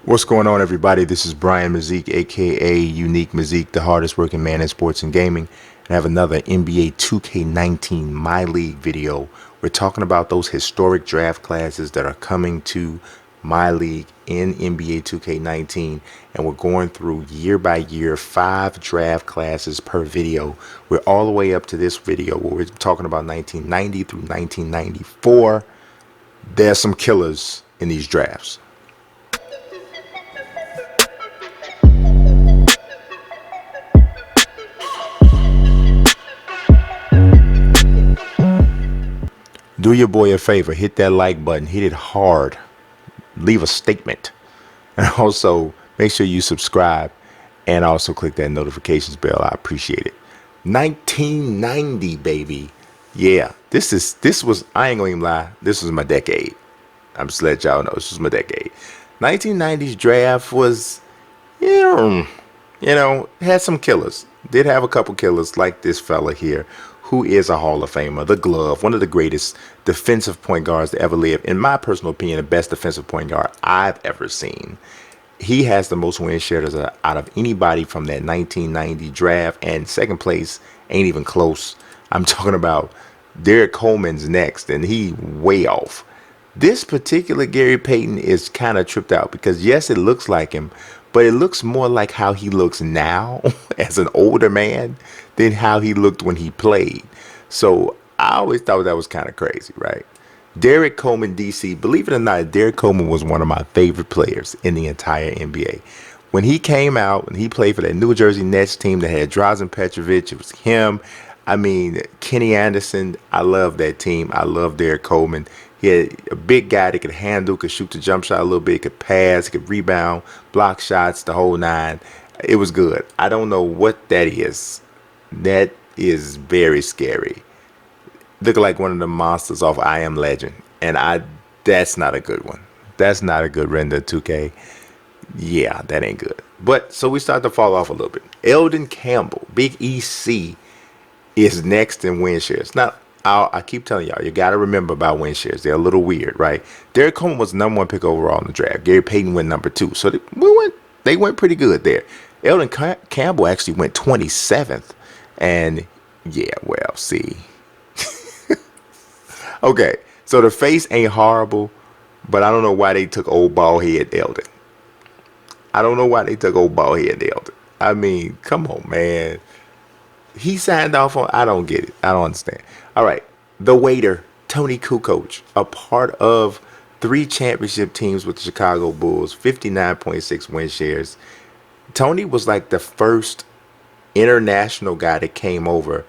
What's going on, everybody? This is Brian Mazik, aka Unique Mazik, the hardest working man in sports and gaming. And I have another NBA 2K19 My League video. We're talking about those historic draft classes that are coming to My League in NBA 2K19. And we're going through year by year 5 draft classes per video. We're all the way up to this video where we're talking about 1990 through 1994. There's some killers in these drafts. Do your boy a favor, hit that like button, hit it hard, leave a statement, and also make sure you subscribe and also click that notifications bell. I appreciate it. 1990, baby. Yeah, this was, I ain't gonna even lie, this was my decade. I'm just let y'all know this was my decade. 1990s draft was, had some killers. Did have a couple killers like this fella here, who is a Hall of Famer, the Glove, one of the greatest defensive point guards to ever live. In my personal opinion, the best defensive point guard I've ever seen. He has the most win shares out of anybody from that 1990 draft, and second place ain't even close. I'm talking about Derek Coleman's next, and he way off. This particular Gary Payton is kind of tripped out because, yes, it looks like him, but it looks more like how he looks now as an older man than how he looked when he played. So I always thought that was kind of crazy, right? Derek Coleman, DC, believe it or not, Derek Coleman was one of my favorite players in the entire NBA. When he came out and he played for that New Jersey Nets team that had Drazen Petrovic, it was him. I mean, Kenny Anderson, I love that team. I love Derek Coleman. He had a big guy that could handle, could shoot the jump shot a little bit, could pass, could rebound, block shots, the whole nine. It was good. I don't know what that is. That is very scary. Look like one of the monsters off I Am Legend. And that's not a good one. That's not a good render 2K. Yeah, that ain't good. But so we start to fall off a little bit. Elden Campbell, Big EC, is next in win shares. Now, I keep telling y'all, you got to remember about win shares. They're a little weird, right? Derek Coleman was the number 1 pick overall in the draft. Gary Payton went number 2. So they went pretty good there. Elden Campbell actually went 27th. And yeah, well, see. Okay, so the face ain't horrible, but I don't know why they took old bald head Elden. I don't know why they took old bald head Elden. I mean, come on, man. He signed off on, I don't get it. I don't understand. All right, the waiter, Toni Kukoc, a part of 3 championship teams with the Chicago Bulls, 59.6 win shares. Toni was like the first international guy that came over,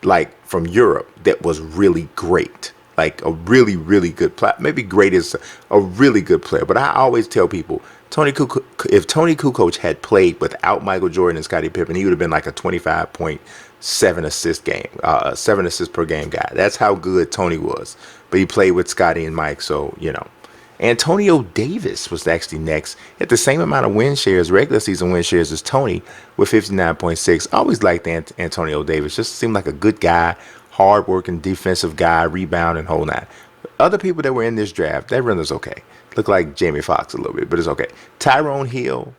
like from Europe, that was really great. Like a really, really good player. Maybe great is a really good player. But I always tell people, if Toni Kukoc had played without Michael Jordan and Scottie Pippen, he would have been like a 25.7 assist game, 7 assists per game guy. That's how good Toni was. But he played with Scottie and Mike, so, Antonio Davis was actually next at the same amount of win shares, regular season win shares, as Toni with 59.6. I always liked Antonio Davis. Just seemed like a good guy, hard-working defensive guy, rebounding, whole nine. Other people that were in this draft, that render's okay. Look like Jamie Foxx a little bit, but it's okay. Tyrone Hill,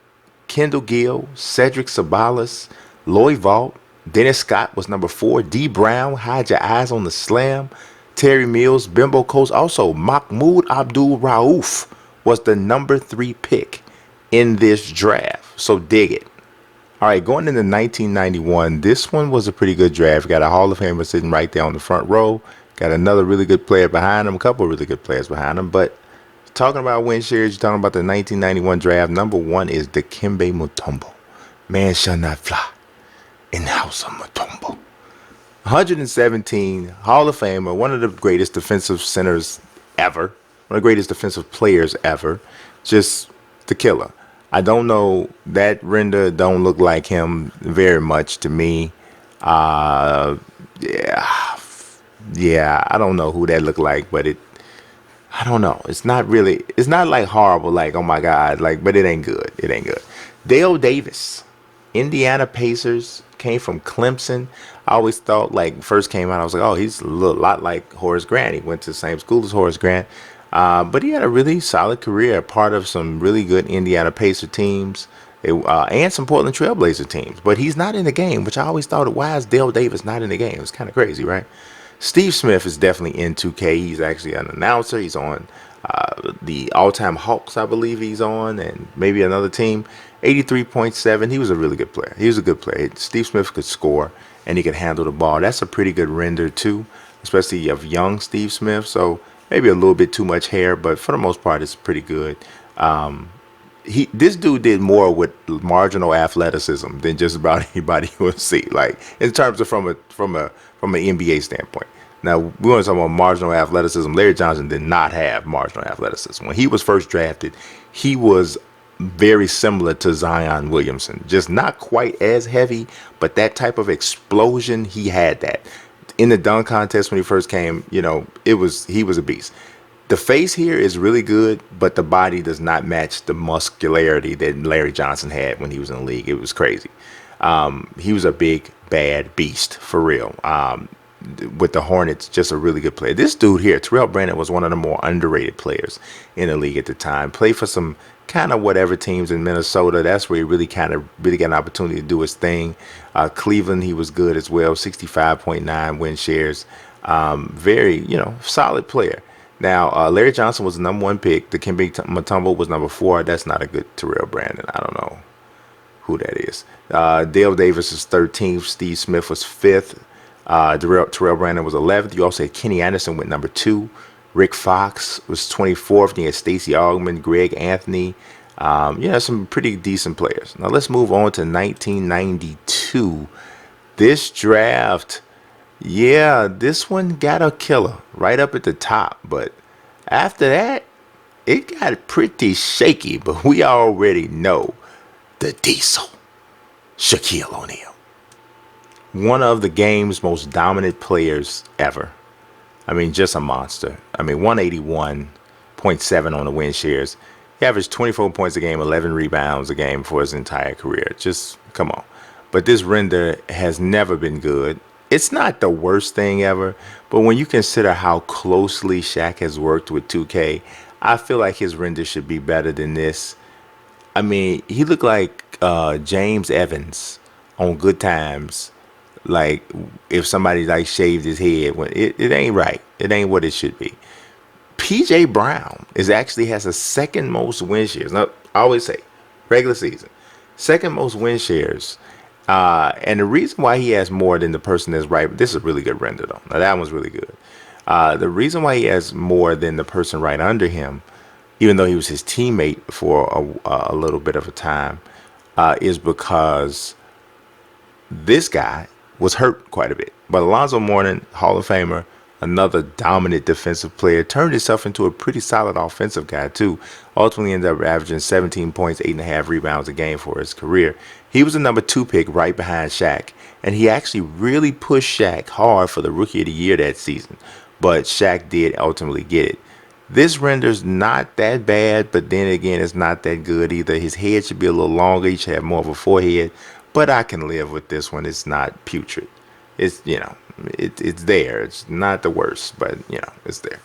Kendall Gill, Cedric Sabalas, Lloyd Vault, Dennis Scott was number 4. D Brown, hide your eyes on the slam. Terry Mills, Bimbo Coast. Also, Mahmoud Abdul Rauf was the number 3 pick in this draft. So dig it. All right, going into 1991, this one was a pretty good draft. Got a Hall of Famer sitting right there on the front row. Got another really good player behind him, a couple of really good players behind him. But talking about win shares, you're talking about the 1991 draft. Number 1 is Dikembe Mutombo. Man shall not fly in the house of Mutombo. 117, Hall of Famer, one of the greatest defensive centers ever, one of the greatest defensive players ever, just the killer. I don't know, that render don't look like him very much to me. Yeah, I don't know who that looked like, but I don't know. It's not like horrible, like, oh my God, like, but it ain't good. It ain't good. Dale Davis, Indiana Pacers, came from Clemson. I always thought, like, first came out, I was like, oh, he's a lot like Horace Grant. He went to the same school as Horace Grant. But he had a really solid career, part of some really good Indiana Pacer teams and some Portland Trailblazer teams. But he's not in the game, which I always thought, why is Dale Davis not in the game? It's kind of crazy, right? Steve Smith is definitely in 2K. He's actually an announcer. He's on the all-time Hawks, I believe he's on, and maybe another team. 83.7. He was a really good player. He was a good player. Steve Smith could score, and he could handle the ball. That's a pretty good render, too, especially of young Steve Smith. So maybe a little bit too much hair, but for the most part, it's pretty good. This dude did more with marginal athleticism than just about anybody you would see. Like in terms of from an NBA standpoint. Now we want to talk about marginal athleticism. Larry Johnson did not have marginal athleticism when he was first drafted. He was very similar to Zion Williamson, just not quite as heavy, but that type of explosion, he had that. In the dunk contest when he first came, he was a beast. The face here is really good, but the body does not match the muscularity that Larry Johnson had when he was in the league. It was crazy. He was a big, bad beast, for real. With the Hornets, just a really good player. This dude here, Terrell Brandon, was one of the more underrated players in the league at the time. Played for some kind of whatever teams in Minnesota. That's where he really got an opportunity to do his thing. Cleveland, he was good as well. 65.9 win shares. Very, solid player. Now, Larry Johnson was the number 1 pick. Dikembe Mutombo was number 4. That's not a good Terrell Brandon. I don't know who that is. Dale Davis is 13th. Steve Smith was 5th. Terrell Brandon was 11th. You also had Kenny Anderson with number 2. Rick Fox was 24th. You had Stacey Augmon, Greg Anthony. Some pretty decent players. Now let's move on to 1992. This draft, this one got a killer right up at the top. But after that, it got pretty shaky. But we already know the Diesel, Shaquille O'Neal. One of the game's most dominant players ever. I mean, just a monster. I mean, 181.7 on the win shares. He averaged 24 points a game, 11 rebounds a game for his entire career. Just, come on. But this render has never been good. It's not the worst thing ever, but when you consider how closely Shaq has worked with 2K, I feel like his render should be better than this. I mean, he looked like James Evans on Good Times. Like if somebody like shaved his head, when it ain't right. It ain't what it should be. PJ Brown has the second most win shares. Now, I always say regular season, second most win shares. And the reason why he has more than the person that's right, this is a really good render though. Now that one's really good. The reason why he has more than the person right under him, even though he was his teammate for a little bit of a time, is because this guy was hurt quite a bit. But Alonzo Mourning, Hall of Famer, another dominant defensive player, turned himself into a pretty solid offensive guy too. Ultimately ended up averaging 17 points, 8.5 rebounds a game for his career. He was the number 2 pick right behind Shaq. And he actually really pushed Shaq hard for the Rookie of the Year that season. But Shaq did ultimately get it. This render's not that bad, but then again, it's not that good either. His head should be a little longer. He should have more of a forehead. But I can live with this one. It's not putrid. It's, it's there. It's not the worst, but, it's there.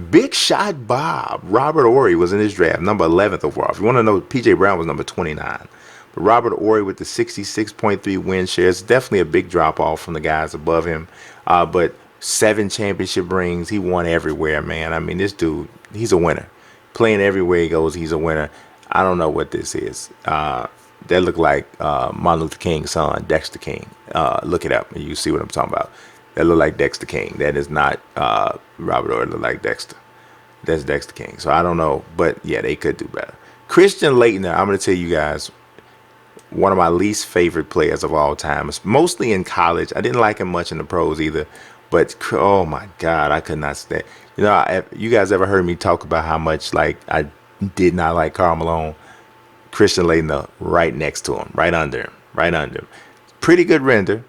Big Shot Bob. Robert Horry was in his draft, number 11th overall. If you want to know, PJ Brown was number 29. But Robert Horry with the 66.3 win shares, definitely a big drop off from the guys above him. But 7 championship rings. He won everywhere, man. I mean, this dude, he's a winner. Playing everywhere he goes, he's a winner. I don't know what this is. That look like Martin Luther King's son, Dexter King. Look it up and you see what I'm talking about. That look like Dexter King. That is not Robert Horry. Look like Dexter. That's Dexter King. So I don't know, but yeah, they could do better. Christian Laettner, I'm going to tell you guys, one of my least favorite players of all time. Mostly in college. I didn't like him much in the pros either. But oh my God, I could not stand. You guys ever heard me talk about how much like I did not like Karl Malone? Christian Laettner right next to him, right under him. Pretty good render,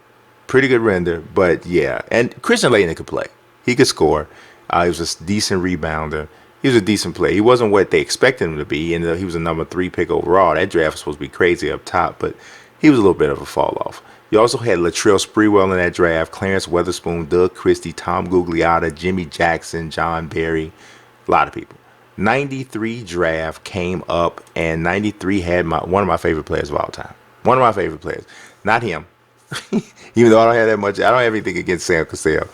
but yeah. And Christian Laettner could play. He could score. He was a decent rebounder. He was a decent player. He wasn't what they expected him to be. And he was a number 3 pick overall. That draft was supposed to be crazy up top, but he was a little bit of a fall off. You also had Latrell Sprewell in that draft, Clarence Weatherspoon, Doug Christie, Tom Gugliotta, Jimmy Jackson, John Barry. A lot of people. 93 draft came up, and 93 had one of my favorite players of all time. One of my favorite players. Not him. Even though I don't have that much. I don't have anything against Sam Cassell.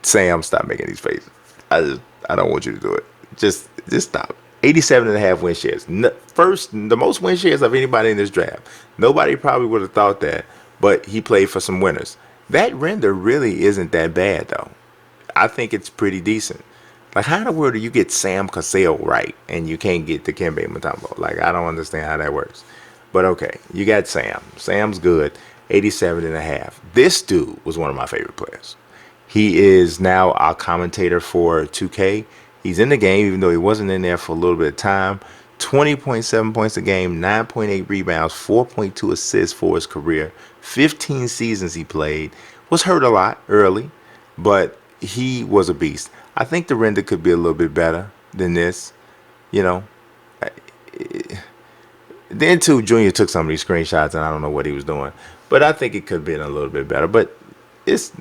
Sam, stop making these faces. I don't want you to do it. Just stop. 87.5 win shares. First, the most win shares of anybody in this draft. Nobody probably would have thought that, but he played for some winners. That render really isn't that bad, though. I think it's pretty decent. Like, how in the world do you get Sam Cassell right and you can't get Dikembe Mutombo? Like, I don't understand how that works. But okay, you got Sam. Sam's good. 87.5. This dude was one of my favorite players. He is now our commentator for 2K. He's in the game, even though he wasn't in there for a little bit of time. 20.7 points a game, 9.8 rebounds, 4.2 assists for his career. 15 seasons he played. Was hurt a lot early, but he was a beast. I think the render could be a little bit better than this. You know, then too, Junior took some of these screenshots, and I don't know what he was doing. But I think it could have been a little bit better. But let's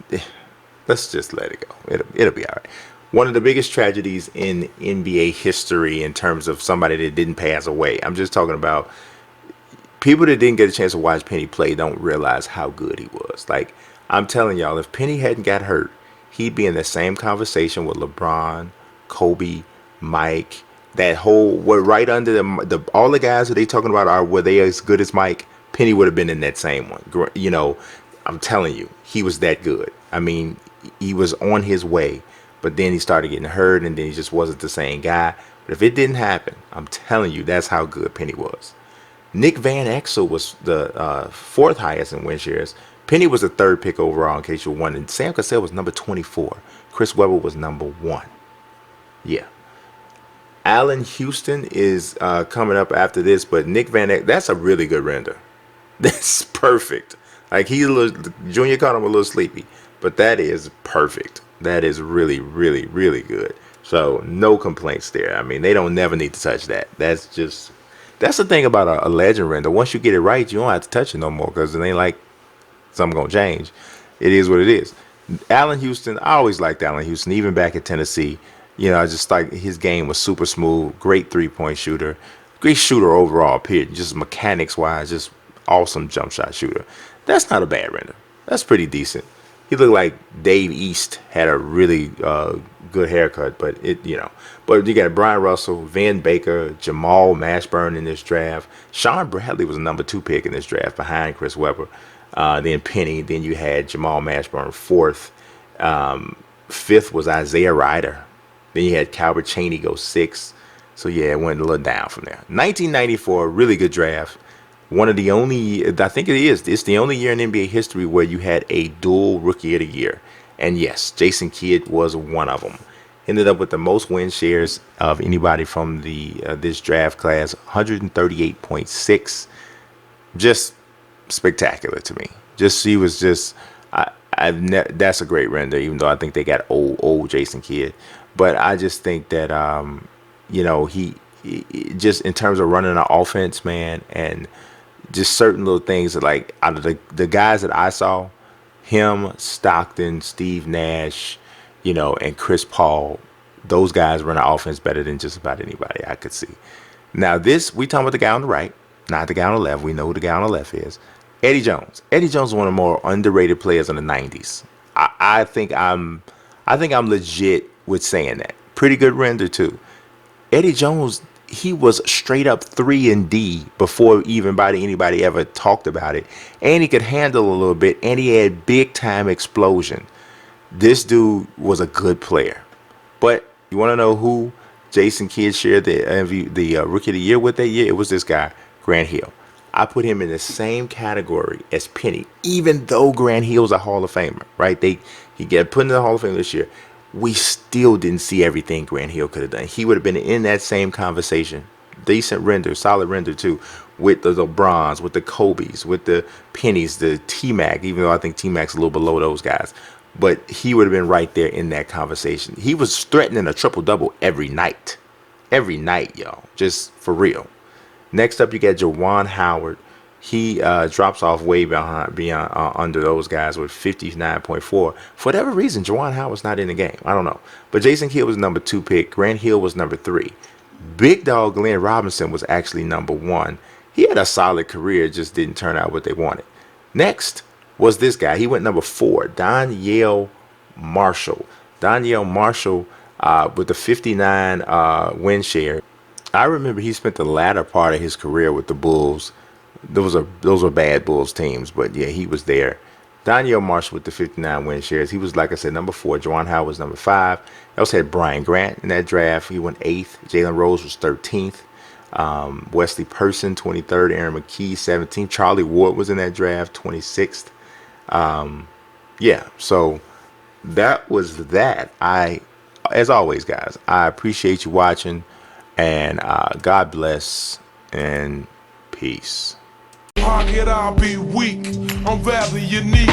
just let it go. It'll be all right. One of the biggest tragedies in NBA history in terms of somebody that didn't pass away. I'm just talking about people that didn't get a chance to watch Penny play don't realize how good he was. Like, I'm telling y'all, if Penny hadn't got hurt, he'd be in the same conversation with LeBron, Kobe, Mike. That whole, right under the all the guys that they talking about were they as good as Mike? Penny would have been in that same one. You know, I'm telling you, he was that good. I mean, he was on his way, but then he started getting hurt, and then he just wasn't the same guy. But if it didn't happen, I'm telling you, that's how good Penny was. Nick Van Exel was the fourth highest in win shares. Penny was the third pick overall, in case you're wondering. Sam Cassell was number 24. Chris Webber was number 1. Yeah. Allan Houston is coming up after this, but Nick Van Exel, that's a really good render. That's perfect. Like, Junior caught him a little sleepy, but that is perfect. That is really, really, really good. So no complaints there. I mean, they don't never need to touch that. That's the thing about a legend render. Once you get it right, you don't have to touch it no more, because it ain't like something gonna change. It is what it is. Allan Houston, I always liked Allan Houston, even back at Tennessee. You know, I just like his game was super smooth, great 3-point shooter, great shooter overall, period. Just mechanics wise, just awesome jump shot shooter. That's not a bad render. That's pretty decent. He looked like Dave East had a really good haircut, but But you got Brian Russell, Van Baker, Jamal Mashburn in this draft. Sean Bradley was a number 2 pick in this draft behind Chris Webber. Then Penny. Then you had Jamal Mashburn 4th. 5th was Isaiah Ryder. Then you had Calbert Chaney go 6th. So yeah, it went a little down from there. 1994, really good draft. One of the only, I think it's the only year in NBA history where you had a dual Rookie of the Year. And yes, Jason Kidd was one of them. Ended up with the most win shares of anybody from this draft class, 138.6. Just spectacular to me. He was just, that's a great render, even though I think they got old Jason Kidd. But I just think that, he just in terms of running an offense, man, and just certain little things that, like, out of the guys that I saw, him, Stockton, Steve Nash, and Chris Paul, those guys run an offense better than just about anybody I could see. Now we talking about the guy on the right, not the guy on the left. We know who the guy on the left is. Eddie Jones. Eddie Jones is one of the more underrated players in the 90s. I think I'm legit with saying that. Pretty good render too. Eddie Jones, he was straight up 3-and-D before anybody ever talked about it. And he could handle a little bit, and he had big time explosion. This dude was a good player. But you want to know who Jason Kidd shared the Rookie of the Year with that year? It was this guy, Grant Hill. I put him in the same category as Penny, even though Grant Hill's a Hall of Famer, right? He got put in the Hall of Fame this year. We still didn't see everything Grant Hill could have done. He would have been in that same conversation. Decent render, solid render too, with the LeBrons, with the Kobes, with the Pennies, the T-Mac, even though I think T-Mac's a little below those guys. But he would have been right there in that conversation. He was threatening a triple-double every night. Every night, y'all. Just for real. Next up, you got Juwan Howard. he drops off way beyond under those guys with 59.4. For whatever reason, Juwan Howard's not in the game. I don't know. But Jason Kidd was number 2 pick. Grant Hill was number 3. Big dog Glenn Robinson was actually number 1. He had a solid career, just didn't turn out what they wanted. Next was this guy. He went number 4, Donyell Marshall. Donyell Marshall with the 59 win share. I remember he spent the latter part of his career with the Bulls. Those were bad Bulls teams, but yeah, he was there. Donyell Marshall with the 59 win shares. He was, like I said, number 4. Juwan Howard was number 5. They also had Brian Grant in that draft. He went 8th. Jalen Rose was 13th. Wesley Person, 23rd. Aaron McKee, 17th. Charlie Ward was in that draft, 26th. Yeah, so that was that. As always, guys, I appreciate you watching, and God bless and peace. Pocket, I'll be weak. I'm rather unique.